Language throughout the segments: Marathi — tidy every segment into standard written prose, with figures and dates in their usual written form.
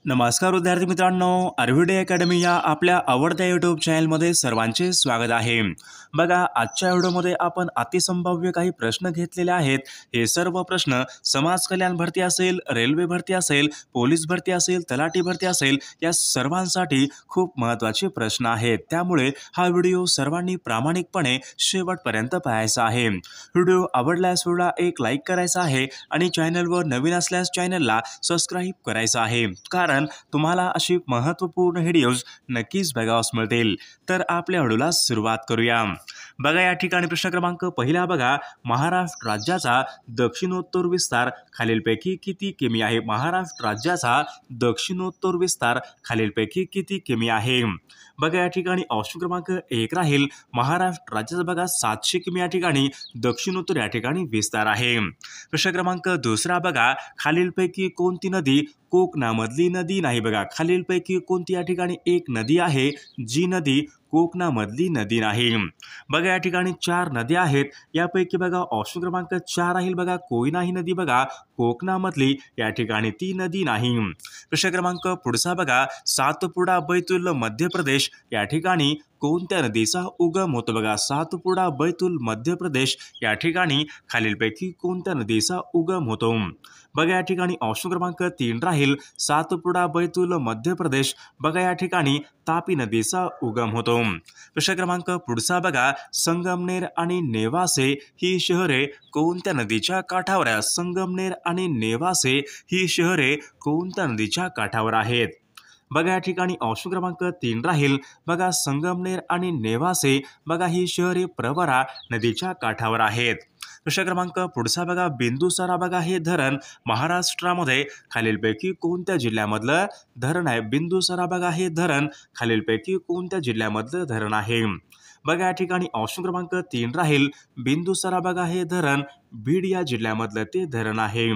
नमस्कार विद्यार्थी मित्रांनो, आर्विडे अकॅडमी या आपल्या आवडत्या यूट्यूब चॅनलमध्ये सर्वांचे स्वागत आहे। बघा, आजच्या व्हिडिओमध्ये आपण अतिसंभाव्य काही प्रश्न घेतलेले आहेत। हे सर्व प्रश्न समाज कल्याण भरती असेल, रेल्वे भरती असेल, पोलीस भरती असेल, तलाठी भरती असेल, या सर्वांसाठी खूप महत्त्वाचे प्रश्न आहेत। त्यामुळे हा व्हिडिओ सर्वांनी प्रामाणिकपणे शेवटपर्यंत पाहायचा आहे। व्हिडिओ आवडल्यास व्हिडिओला एक लाईक करायचा आहे आणि चॅनलवर नवीन असल्यास चॅनलला सबस्क्राइब करायचं आहे, कारण तुम्हाला अशी महत्त्वपूर्ण व्हिडिओज नक्कीच बघावयास मिळतील। तर आपल्या व्हिडिओला सुरुवात करूया। बघा, या ठिकाणी प्रश्न क्रमांक पहिला बघा, महाराष्ट्र राज्याचा दक्षिणोत्तर विस्तार खालीलपैकी किती किमी आहे? महाराष्ट्र राज्याचा दक्षिणोत्तर विस्तार खालीलपैकी किती किमी आहे? बघा, या ठिकाणी ऑप्शन क्रमांक 1 राहील महाराष्ट्र राज्याचा बघा 700 किमी या ठिकाणी दक्षिणोत्तर या ठिकाणी विस्तार आहे। प्रश्न क्रमांक दुसरा बघा, खालीलपैकी कोणती नदी कोकणामधली नदी नाही? बघा, खालीलपैकी कोणती या ठिकाणी एक नदी आहे जी नदी कोकणामधली नदी नाही? बघा, या ठिकाणी 4 नद्या आहेत, यापैकी बघा ऑप्शन क्रमांक 4 राहील बघा कोयना ही नदी बघा कोकणामधली या ठिकाणी ती नदी नाही। प्रश्न क्रमांक पुढचा बघा, सातपुडा बैतूल मध्य प्रदेश या ठिकाणी कोणत्या नदीचा उगम होतो? बघा, सातपुडा बैतूल मध्य प्रदेश या ठिकाणी खालीलपैकी कोणत्या नदीचा उगम होतो? बघा, या ठिकाणी ऑप्शन क्रमांक 3 राहील सातपुडा बैतूल मध्य प्रदेश बघा या ठिकाणी तापी नदीचा उगम होतो। प्रश्न क्रमांक पुढचा बघा, संगमनेर आणि नेवासे ही शहरे कोणत्या नदीच्या काठावर आहेत? संगमनेर आणि नेवासे ही शहरे कोणत्या नदीच्या काठावर आहेत? बघा, या ठिकाणी ऑप्शन क्रमांक 3 राहील बघा संगमनेर आणि नेवासे बघा ही शहरे प्रवरा नदीच्या काठावर आहेत। प्रश्न क्रमांक पुढचा बघा, बिंदुसारा बघा हे धरण महाराष्ट्रामध्ये खालीलपैकी कोणत्या जिल्ह्यामधलं धरण आहे? बिंदुसारा बघा हे धरण खालीलपैकी कोणत्या जिल्ह्यामधलं धरण आहे? बघा, या ठिकाणी ऑप्शन क्रमांक 3 राहील बिंदुसारा बघा हे धरण बीड या जिल्ह्यामधलं ते धरण आहे।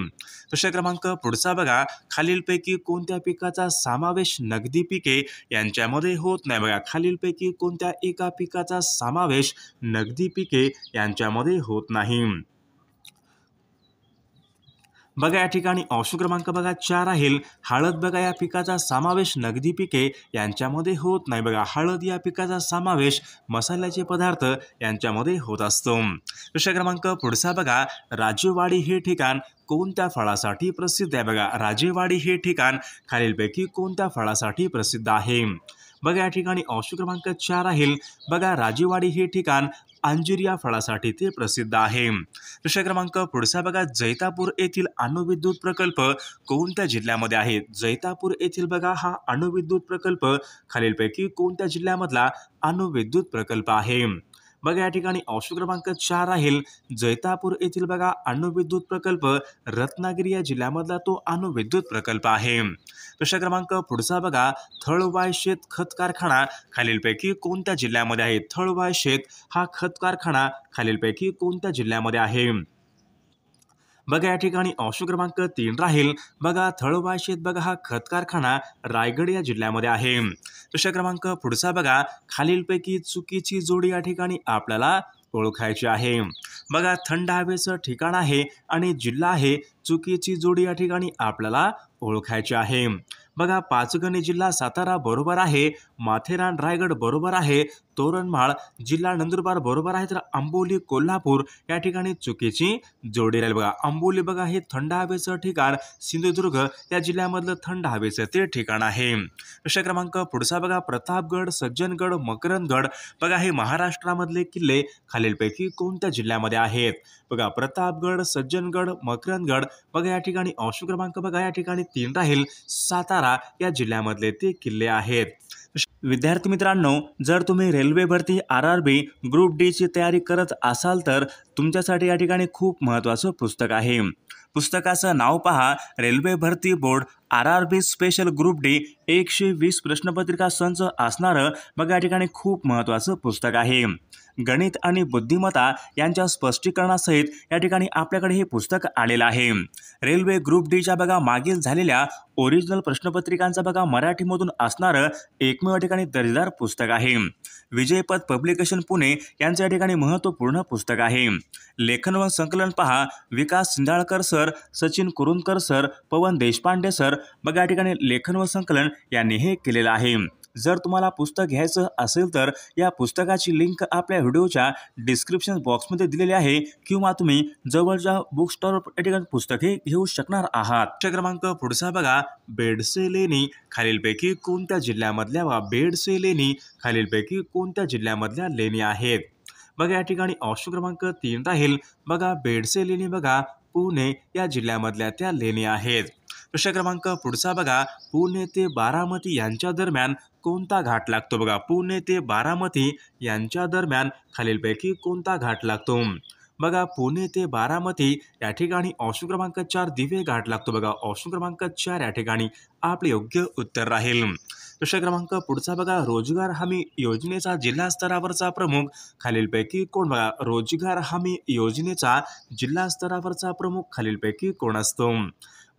प्रश्न क्रमांक पुढचा बघा, खालीलपैकी कोणत्या पिकाचा समावेश नगदी पिके यांच्यामध्ये होत नाही? बघा, खालीलपैकी कोणत्या एका पिकाचा समावेश नगदी पिके यांच्यामध्ये होत नाही? बघा, या ठिकाणी ऑप्शन क्रमांक बघा 4 राहील हळद बघा या पिकाचा समावेश नगदी पिके यांच्यामध्ये होत नाही। बघा, हळद या पिकाचा समावेश मसाल्याचे पदार्थ यांच्यामध्ये होत असतो। प्रश्न क्रमांक पुढचा बघा, राजेवाडी हे ठिकाण कोणत्या फळासाठी प्रसिद्ध आहे? बघा, राजेवाडी हे ठिकाण खालीलपैकी कोणत्या फळासाठी प्रसिद्ध आहे? बघा, या ठिकाणी ऑप्शन क्रमांक 4 राहील बघा राजेवाडी हे ठिकाण अंजीर या फळासाठी ते प्रसिद्ध आहे। प्रश्न क्रमांक पुढचा बघा, जैतापूर येथील अणुविद्युत प्रकल्प कोणत्या जिल्ह्यामध्ये आहे? जैतापूर येथील बघा हा अणुविद्युत प्रकल्प खालीलपैकी कोणत्या जिल्ह्यामधला अणुविद्युत प्रकल्प आहे? बघा, या ठिकाणी ऑप्शन क्रमांक 4 राहील जैतापूर येथील बघा अणुविद्युत प्रकल्प रत्नागिरी या जिल्ह्यामधला तो अणुविद्युत प्रकल्प आहे। प्रश्न क्रमांक पुढचा बघा, थळवाय शेत खत कारखाना खालीलपैकी कोणत्या जिल्ह्यामध्ये आहे? थळवाय शेत हा खत कारखाना खालीलपैकी कोणत्या जिल्ह्यामध्ये आहे? बघा, या ठिकाणी ऑप्शन क्रमांक 3 राहील बघा थळवाय शेत बघा हा खत कारखाना रायगड या जिल्ह्यामध्ये आहे। प्रश्न क्रमांक पुढचा बघा, खालीलपैकी चुकीची जोडी या ठिकाणी आपल्याला ओळखायची आहे। बघा, थंड हवेचं ठिकाण आहे आणि जिल्हा आहे, चुकीची जोडी या ठिकाणी आपल्याला ओळखायची आहे। बघा, पाचगणी जिल्हा सातारा बरोबर आहे, माथेरान रायगड बरोबर आहे, तोरणमाळ जिल्हा नंदुरबार बरोबर आहे, तर आंबोली कोल्हापूर या ठिकाणी चुकीची जोडी राहील। बघा, आंबोली बघा हे थंड हवेचं ठिकाण सिंधुदुर्ग या जिल्ह्यामधलं थंड हवेचं ते ठिकाण आहे। प्रश्न क्रमांक पुढचा बघा, प्रतापगड, सज्जनगड, मकरंदगड बघा हे महाराष्ट्रामधले किल्ले खालीलपैकी कोणत्या जिल्ह्यामध्ये आहेत? बघा, प्रतापगड, सज्जनगड, मकरंदगड बघा या ठिकाणी ऑप्शन क्रमांक बघा या ठिकाणी 3 राहील सातारा या जिल्ह्यामधले ते किल्ले आहेत। विद्यार्थी मित्रांनो, जर तुम्ही रेल्वे भरती RRB ग्रुप डी ची तयारी करत असाल तर तुमच्यासाठी या ठिकाणी खूप महत्त्वाचं पुस्तक आहे। पुस्तकाचं नाव पहा, रेल्वे भरती board RRB special group D 120 प्रश्नपत्रिका संच असणारं बघा या ठिकाणी खूप महत्त्वाचं पुस्तक आहे। गणित आणि बुद्धिमत्ता यांच्या स्पष्टीकरणासहित या ठिकाणी आपल्याकडे हे पुस्तक आलेलं आहे। रेल्वे ग्रुप डीच्या बघा मागील झालेल्या ओरिजिनल प्रश्नपत्रिकांचा बघा मराठीमधून असणारं एकमेव ठिकाणी दर्जेदार पुस्तक आहे। विजयपथ पब्लिकेशन पुणे यांचं या ठिकाणी महत्त्वपूर्ण पुस्तक आहे। लेखन व संकलन पहा, विकास सिंधाळकर सर, सचिन कुरुंदकर सर, पवन देशपांडे सर बघा या ठिकाणी लेखन व संकलन यांनी हे केलेलं आहे. जर तुम्हाला पुस्तक घ्यायचं असेल तर या पुस्तकाची लिंक आपल्या व्हिडिओच्या डिस्क्रिप्शन बॉक्समध्ये दिलेली आहे किंवा तुम्ही जवळच्या बुक स्टोअर या ठिकाणी पुस्तके घेऊ शकणार आहात. क्रमांक पुढचा बघा, बेडसे लेणी खालीलपैकी कोणत्या जिल्ह्यामधल्या बेडसे लेणी खालीलपैकी कोणत्या जिल्ह्यामधल्या लेणी आहेत. बघा या ठिकाणी ऑप्शन क्रमांक 3 राहील. बघा बेडसे लेणी बघा पुणे या जिल्ह्यामधल्या त्या लेणी आहेत. प्रश्न क्रमांक पुढचा बघा, पुणे ते बारामती यांच्या दरम्यान कोणता घाट लागतो. बघा पुणे ते बारामती यांच्या दरम्यान खालीलपैकी कोणता घाट लागतो. बघा पुणे ते बारामती या ठिकाणी ऑप्शन क्रमांक 4 दिवे घाट लागतो. बघा ऑप्शन क्रमांक 4 या ठिकाणी आपले योग्य उत्तर राहील. प्रश्न क्रमांक पुढचा बघा, रोजगार हमी योजनेचा जिल्हा स्तरावरचा प्रमुख खालीलपैकी कोण. बघा रोजगार हमी योजनेचा जिल्हा स्तरावरचा प्रमुख खालीलपैकी कोण असतो.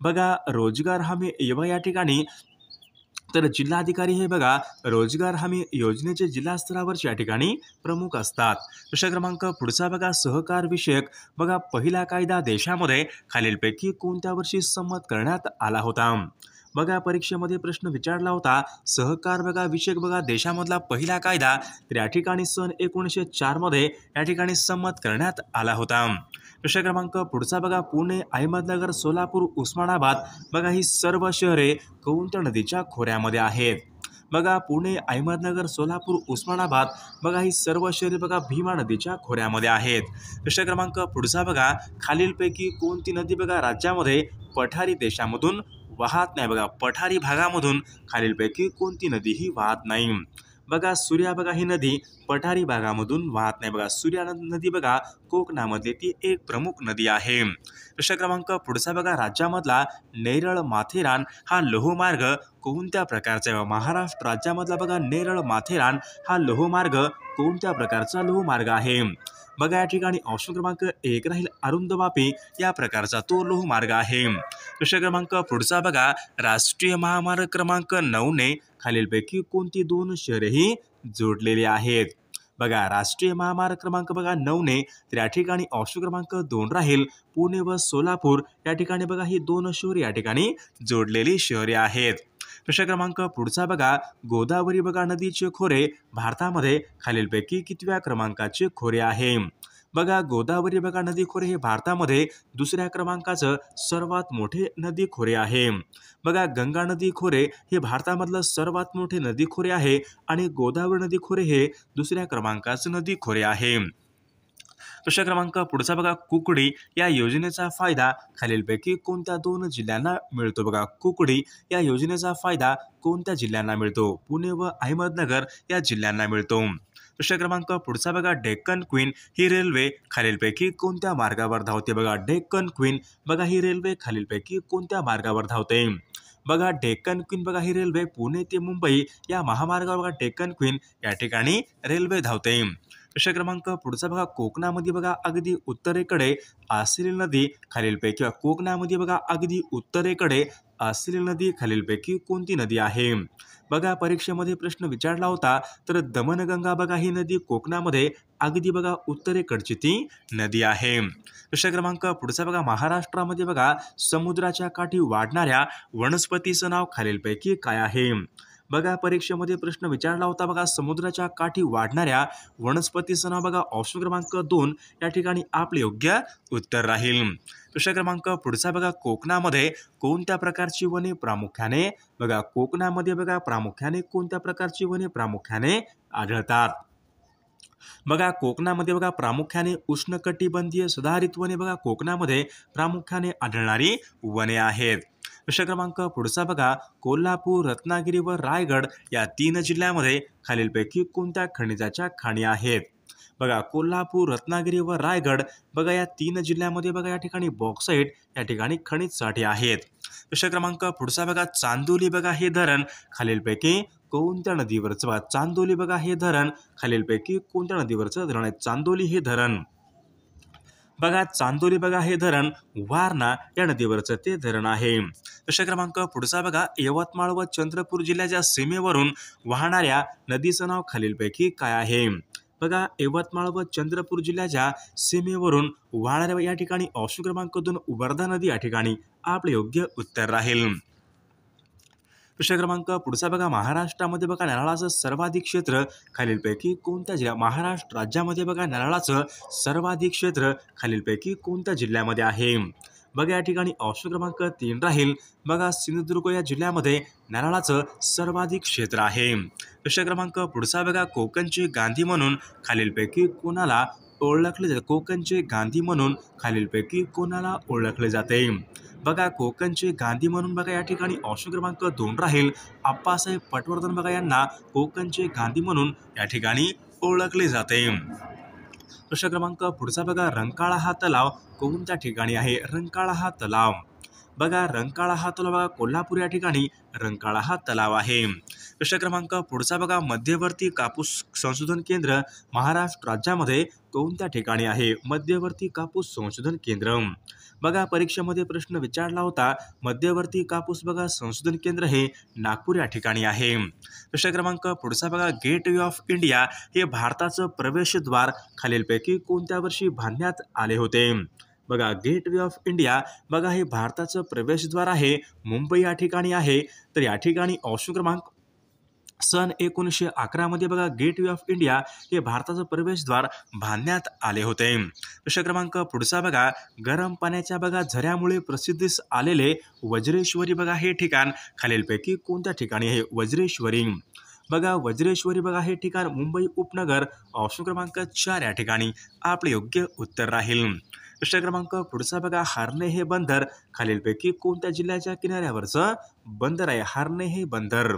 बघा रोजगार हमी या ठिकाणी तर जिल्हाधिकारी हे बघा रोजगार हमी योजनेचे जिल्हा स्तरावरचे या ठिकाणी प्रमुख असतात. प्रश्न क्रमांक पुढचा बघा, सहकार विषयक बघा पहिला कायदा देशामध्ये खालीलपैकी कोणत्या वर्षी संमत करण्यात आला होता. बघा परीक्षेमध्ये प्रश्न विचारला होता सहकार बघा विषयक बघा देशामधला पहिला कायदा तर या ठिकाणी सन 1904 मध्ये या ठिकाणी संमत करण्यात आला होता. प्रश्न क्रमांक पुढचा बघा, पुणे, अहमदनगर, सोलापूर, उस्मानाबाद बघा ही सर्व शहरे कोणत्या नदीच्या खोऱ्यामध्ये आहेत. बघा पुणे, अहमदनगर, सोलापूर, उस्मानाबाद बघा ही सर्व शहरे बघा भीमा नदीच्या खोऱ्यामध्ये आहेत. प्रश्न क्रमांक पुढचा बघा, खालीलपैकी कोणती नदी बघा राज्यामध्ये पठारी देशामधून वाहत नाही. बघा पठारी भागामधून खालीलपैकी कोणती नदी ही वाहत नाही. बघा सूर्या बघा ही नदी पठारी भागामधून वाहत नाही. बघा सूर्या नदी बघा कोकणामधली ती एक प्रमुख नदी आहे. प्रश्न क्रमांक पुढचा बघा, राज्यामधला नेरळ माथेरान हा लोहमार्ग कोणत्या प्रकारचा आहे. महाराष्ट्र राज्यामधला बघा नेरळ माथेरान हा लोहमार्ग कोणत्या प्रकारचा लोहमार्ग आहे. बघा या ठिकाणी ऑप्शन क्रमांक 1 राहील अरुंद वापी या प्रकारचा तो लोहमार्ग आहे. प्रश्न क्रमांक पुढचा बघा, राष्ट्रीय महामार्ग क्रमांक 9 ने खालीलपैकी कोणती 2 शहरेही जोडलेली आहेत. बघा राष्ट्रीय महामार्ग क्रमांक बघा 9 ने तर या ठिकाणी ऑप्शन क्रमांक 2 राहील पुणे व सोलापूर या ठिकाणी बघा ही 2 शहरे या ठिकाणी जोडलेली शहरे आहेत. प्रश्न क्रमांक पुढचा बघा, गोदावरी बघा नदीचे खोरे भारतामध्ये खालीलपैकी कितव्या क्रमांकाचे खोरे आहे. बघा गोदावरी बघा नदी खोरे हे भारतामध्ये दुसऱ्या क्रमांकाचं सर्वात मोठे नदी खोरे आहे. बघा गंगा नदी खोरे हे भारतामधलं सर्वात मोठे नदी खोरे आहे आणि गोदावरी नदी खोरे हे दुसऱ्या क्रमांकाचं नदी खोरे आहे. प्रश्न क्रमांक पुढचा बघा, कुकडी या योजनेचा फायदा खालीलपैकी कोणत्या 2 जिल्ह्यांना मिळतो. बघा कुकडी या योजनेचा फायदा कोणत्या जिल्ह्यांना मिळतो. पुणे व अहमदनगर या जिल्ह्यांना मिळतो. प्रश्न क्रमांक पुढचा बघा, डेक्कन क्वीन ही रेल्वे खालीलपैकी कोणत्या मार्गावर धावते. बघा डेक्कन क्वीन बघा ही रेल्वे खालीलपैकी कोणत्या मार्गावर धावते. बघा डेक्कन क्वीन बघा ही रेल्वे पुणे ते मुंबई या महामार्गावर बघा डेक्कन क्वीन या ठिकाणी रेल्वे धावते. प्रश्न क्रमांक पुढचा बघा, कोकणामध्ये बघा अगदी उत्तरेकडे असलेली नदी खालीलपैकी कोकणामध्ये बघा अगदी उत्तरेकडे असलेली नदी खालीलपैकी कोणती नदी आहे. बघा परीक्षेमध्ये प्रश्न विचारला होता तर दमणगंगा बघा ही नदी कोकणामध्ये अगदी बघा उत्तरेकडची ती नदी आहे. प्रश्न क्रमांक पुढचा बघा, महाराष्ट्रामध्ये बघा समुद्राच्या काठी वाढणाऱ्या वनस्पतीचं नाव खालीलपैकी काय आहे. बघा परीक्षेमध्ये प्रश्न विचारला होता बघा समुद्राच्या काठी वाढणाऱ्या वनस्पतीचं नाव बघा ऑप्शन क्रमांक 2 या ठिकाणी आपले योग्य उत्तर राहील. प्रश्न क्रमांक पुढचा बघा, कोकणामध्ये कोणत्या प्रकारची वने प्रामुख्याने बघा कोकणामध्ये बघा प्रामुख्याने कोणत्या प्रकारची वने प्रामुख्याने आढळतात. बघा कोकणामध्ये बघा प्रामुख्याने उष्णकटिबंधीय सदाहरित वने बघा कोकणामध्ये प्रामुख्याने आढळणारी वने आहेत. प्रश्न क्रमांक पुढचा बघा, कोल्हापूर, रत्नागिरी व रायगड या 3 जिल्ह्यामध्ये खालीलपैकी कोणत्या खनिजाच्या खाणी आहेत. बघा कोल्हापूर, रत्नागिरी व रायगड बघा या 3 जिल्ह्यामध्ये बघा या ठिकाणी बॉक्साईट या ठिकाणी खनिज साठे आहेत. प्रश्न क्रमांक पुढचा बघा, चांदोली बघा हे धरण खालीलपैकी कोणत्या नदीवरचं बघा चांदोली बघा हे धरण खालीलपैकी कोणत्या नदीवरचं धरण आहे. चांदोली हे धरण बघा चांदोली बघा हे धरण वारणा या नदीवरचं ते धरण आहे. प्रश्न क्रमांक पुढचा बघा, यवतमाळ व चंद्रपूर जिल्ह्याच्या सीमेवरून वाहणाऱ्या नदीचं नाव खालीलपैकी काय आहे. बघा यवतमाळ व चंद्रपूर जिल्ह्याच्या सीमेवरून वाहणाऱ्या या ठिकाणी ऑप्शन क्रमांक 2 वर्धा नदी या ठिकाणी आपले योग्य उत्तर राहील. प्रश्न क्रमांक पुढचा बघा, महाराष्ट्रामध्ये बघा नारळाचं सर्वाधिक क्षेत्र खालीलपैकी कोणत्या जिल्ह्यात, महाराष्ट्र राज्यामध्ये बघा नारळाचं सर्वाधिक क्षेत्र खालीलपैकी कोणत्या जिल्ह्यामध्ये आहे. बघा या ठिकाणी ऑप्शन क्रमांक 3 राहील बघा, सिंधुदुर्ग या जिल्ह्यामध्ये नारळाचं सर्वाधिक क्षेत्र आहे. प्रश्न क्रमांक पुढचा बघा, कोकणचे गांधी म्हणून खालीलपैकी कोणाला ओळखले जाते, कोकणचे गांधी म्हणून खालीलपैकी कोणाला ओळखले जाते. बघा कोकणचे गांधी म्हणून बघा या ठिकाणी ऑप्शन क्रमांक 2 राहील, आप्पासाहेब पटवर्धन बघा यांना कोकणचे गांधी म्हणून या ठिकाणी ओळखले जाते. प्रश्न क्रमांक पुढचा बघा, रंकाळा हा तलाव कोणत्या ठिकाणी आहे, रंकाळा हा तलाव. बघा रंकाळा हा तलाव बघा कोल्हापूर या ठिकाणी रंकाळा हा तलाव आहे. प्रश्न क्रमांक पुढचा बघा, मध्यवर्ती कापूस संशोधन केंद्र महाराष्ट्र राज्यामध्ये कोणत्या ठिकाणी आहे, मध्यवर्ती कापूस संशोधन केंद्र. बघा परीक्षेमध्ये प्रश्न विचारला होता, मध्यवर्ती कापूस बघा संशोधन केंद्र हे नागपूर या ठिकाणी आहे. प्रश्न क्रमांक पुढचा बघा, गेट वे ऑफ इंडिया हे भारताचं प्रवेशद्वार खालीलपैकी कोणत्या वर्षी बांधण्यात आले होते. बघा गेट वे ऑफ इंडिया बघा हे भारताचं प्रवेशद्वार आहे, मुंबई या ठिकाणी आहे. तर या ठिकाणी ऑप्शन क्रमांक सन 1911 मध्ये बघा गेट वे ऑफ इंडिया हे भारताचं प्रवेशद्वार बांधण्यात आले होते. प्रश्न क्रमांक पुढचा बघा, गरम पाण्याच्या बघा झऱ्यामुळे प्रसिद्धीस आलेले वज्रेश्वरी बघा हे ठिकाण खालीलपैकी कोणत्या ठिकाणी आहे, वज्रेश्वरी. बघा वज्रेश्वरी बघा हे ठिकाण मुंबई उपनगर, ऑप्शन क्रमांक 4 या ठिकाणी आपले योग्य उत्तर राहील. प्रश्न क्रमांक पुढचा बघा, हार्ने हे बंदर खालीलपैकी कोणत्या जिल्ह्याच्या किनाऱ्यावरचं बंदर आहे, हार्ने हे बंदर.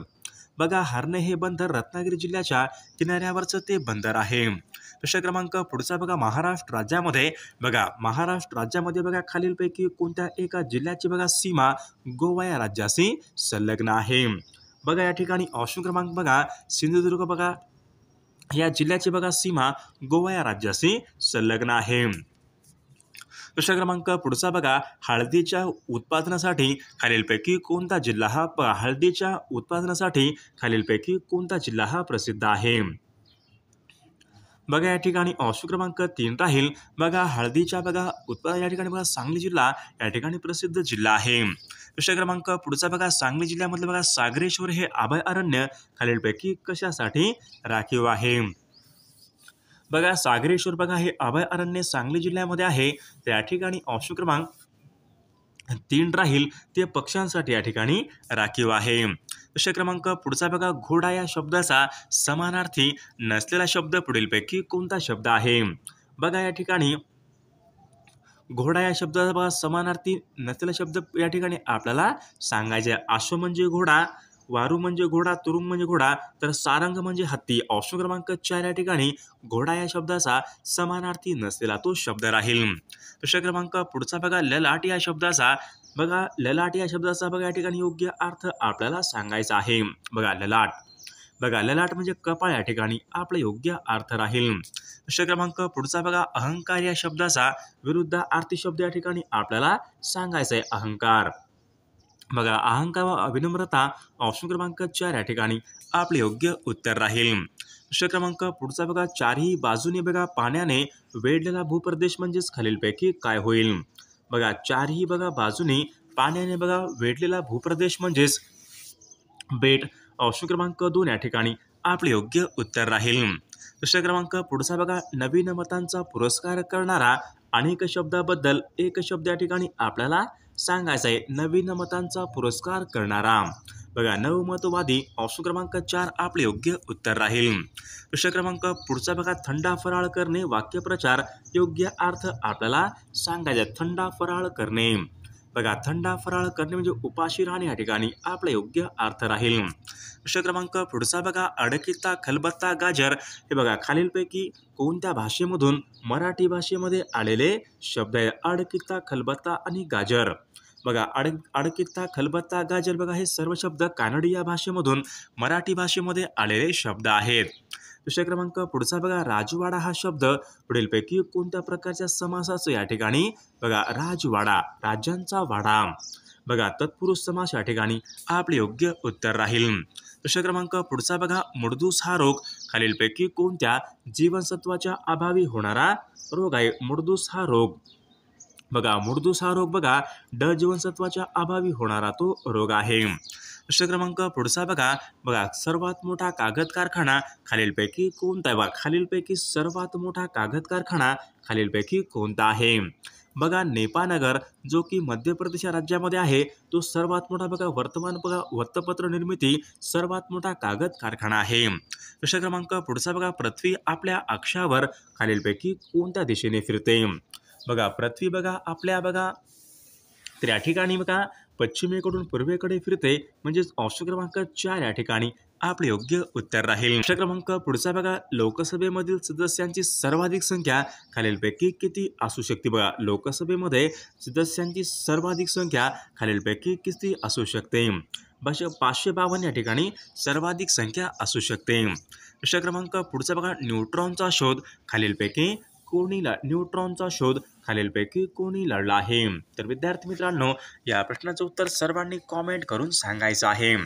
बघा हार्ने हे बंदर रत्नागिरी जिल्ह्याच्या किनाऱ्यावरचं ते बंदर आहे. प्रश्न क्रमांक पुढचा बघा, महाराष्ट्र राज्यामध्ये बघा खालीलपैकी कोणत्या एका जिल्ह्याची बघा सीमा गोवा या राज्याशी संलग्न आहे. बघा या ठिकाणी ऑप्शन क्रमांक बघा, सिंधुदुर्ग बघा या जिल्ह्याची बघा सीमा गोवा या राज्याशी संलग्न आहे. प्रश्न क्रमांक पुढचा बघा, हळदीच्या उत्पादनासाठी खालीलपैकी कोणता जिल्हा हा हळदीच्या उत्पादनासाठी खालीलपैकी कोणता जिल्हा हा प्रसिद्ध आहे. बघा या ठिकाणी ऑप्शन क्रमांक 3 राहील, बघा हळदीच्या बघा उत्पादन या ठिकाणी बघा सांगली जिल्हा या ठिकाणी प्रसिद्ध जिल्हा आहे. प्रश्न क्रमांक पुढचा बघा, सांगली जिल्ह्यामधलं बघा सागरेश्वर हे अभयारण्य खालीलपैकी कशासाठी राखीव आहे. बघा सागरेश्वर बघा हे अभयारण्य सांगली जिल्ह्यामध्ये आहे. तर या ठिकाणी ऑप्शन क्रमांक 3 राहील, ते पक्ष्यांसाठी या ठिकाणी राखीव आहे. प्रश्न क्रमांक पुढचा बघा, घोडा या शब्दाचा समानार्थी नसलेला शब्द पुढीलपैकी कोणता शब्द आहे. बघा या ठिकाणी घोडा या शब्दाचा बघा समानार्थी नसलेला शब्द या ठिकाणी आपल्याला सांगायचे. अश्व म्हणजे घोडा, वारू म्हणजे घोडा, तुरुंग म्हणजे घोडा, तर सारंग म्हणजे हत्ती. ऑप्शन क्रमांक 4 या ठिकाणी घोडा या शब्दाचा समानार्थी नसलेला तो शब्द राहील. प्रश्न क्रमांक पुढचा बघा, ललाट या शब्दाचा बघा या ठिकाणी योग्य अर्थ आपल्याला सांगायचा आहे. बघा ललाट म्हणजे कपाळ या ठिकाणी आपला योग्य अर्थ राहील. प्रश्न क्रमांक पुढचा बघा, अहंकार या शब्दाचा विरुद्धार्थी शब्द या ठिकाणी आपल्याला सांगायचा आहे, अहंकार. बघा अहंकार व अविनम्रता, ऑप्शन क्रमांक 4 या ठिकाणी आपले योग्य उत्तर राहील. प्रश्न क्रमांक पुढचा बघा, चारही बाजूने बघा पाण्याने वेढलेला भूप्रदेश म्हणजेच खालीलपैकी काय होईल. बघा चारही बघा बाजूने पाण्याने बघा वेढलेला भूप्रदेश म्हणजेच बेट, ऑप्शन क्रमांक 2 या ठिकाणी आपले योग्य उत्तर राहील. प्रश्न क्रमांक पुढचा बघा, नवीन मतांचा पुरस्कार करणारा अनेक शब्दाबद्दल एक शब्द या ठिकाणी आपल्याला सांगायचा आहे. नवीन मतांचा पुरस्कार करणारा बघा नवमतवादी, ऑप्शन क्रमांक 4 आपले योग्य उत्तर राहील. प्रश्न क्रमांक पुढचा बघा, थंडा फराळ करणे वाक्यप्रचार योग्य अर्थ आपल्याला सांगायचा. थंडा फराळ करणे बघा थंडा फराळ करणे म्हणजे उपाशी राहणे या ठिकाणी आपला योग्य अर्थ राहील. प्रश्न क्रमांक पुढचा बघा, अडकिता खलबत्ता गाजर हे बघा खालीलपैकी कोणत्या भाषेमधून मराठी भाषेमध्ये आलेले शब्द आहे. अडकिता खलबत्ता आणि गाजर बघा अडकिता खलबत्ता गाजर बघा हे सर्व शब्द कानडी या भाषेमधून मराठी भाषेमध्ये आलेले शब्द आहेत. प्रश्न क्रमांक पुढचा बघा, राजवाडा हा शब्द पुढीलपैकी कोणत्या प्रकारच्या समासाचं या ठिकाणी बघा राजवाडा, राज्यांचा वाडा. बघा तत्पुरुष समास या ठिकाणी आपले योग्य उत्तर राहील. प्रश्न क्रमांक पुढचा बघा, मुडदूस हा रोग खालीलपैकी कोणत्या जीवनसत्वाच्या अभावी होणारा रोग आहे. मुडदूस हा रोग बघा ड जीवनसत्वाच्या अभावी होणारा तो रोग आहे. प्रश्न क्रमांक पुढचा बघा बघा सर्वात मोठा कागद कारखाना खालीलपैकी कोणता आहे? बघा खालीलपैकी सर्वात मोठा कागद कारखाना खालीलपैकी कोणता आहे? बघा नेपानगर जो की मध्य प्रदेश या राज्यामध्ये आहे तो सर्वात मोठा बघा वृत्तपत्र निर्मिती सर्वात मोठा कागद कारखाना आहे. प्रश्न क्रमांक पुढचा बघा पृथ्वी आपल्या अक्षावर खालीलपैकी कोणत्या दिशेने फिरते? बघा पृथ्वी बघा आपल्या बघा तर या ठिकाणी बघा पश्चिमेकडून पूर्वेकडे फिरते म्हणजेच ऑप्शन क्रमांक 4 या ठिकाणी आपले योग्य उत्तर राहील. प्रश्न क्रमांक पुढचा बघा लोकसभेमधील सदस्यांची सर्वाधिक संख्या खालीलपैकी किती असू शकते? बघा लोकसभेमध्ये सदस्यांची सर्वाधिक संख्या खालीलपैकी किती असू शकते? 552 या ठिकाणी सर्वाधिक संख्या असू शकते. प्रश्न क्रमांक पुढचा बघा न्यूट्रॉनचा शोध खालीलपैकी कोणी लावला आहे? तर विद्यार्थी मित्रांनो या प्रश्नाचं उत्तर सर्वांनी कॉमेंट करून सांगायचं आहे.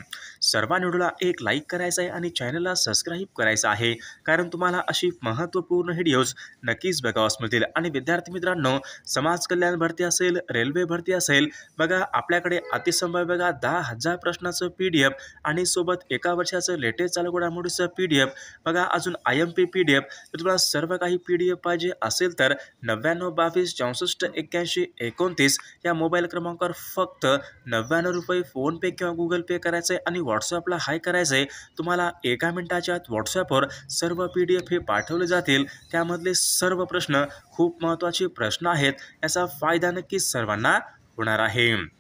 सर्वांनी व्हिडिओला एक लाईक करायचं आहे आणि चॅनलला सबस्क्राईब करायचं आहे कारण तुम्हाला अशी महत्त्वपूर्ण व्हिडिओज नक्कीच बघावयास मिळतील. आणि विद्यार्थी मित्रांनो समाज कल्याण भरती असेल रेल्वे भरती असेल बघा आपल्याकडे अतिसंभाव्य बघा 10,000 प्रश्नाचं PDF आणि सोबत एका वर्षाचं लेटेस्ट चालू घडामोडीचं PDF बघा अजून IMP PDF तर तुम्हाला सर्व काही PDF पाहिजे असेल तर 9922648129 या मोबाईल क्रमांकावर फक्त 99 रुपये फोनपे किंवा गुगल पे करायचं आहे आणि व्हॉट्सअपला हाय करायचं आहे. तुम्हाला एका मिनिटाच्या आत व्हॉट्सअपवर सर्व PDF हे पाठवले जातील. त्यामधले सर्व प्रश्न खूप महत्त्वाचे प्रश्न आहेत. याचा फायदा नक्कीच सर्वांना होणार आहे.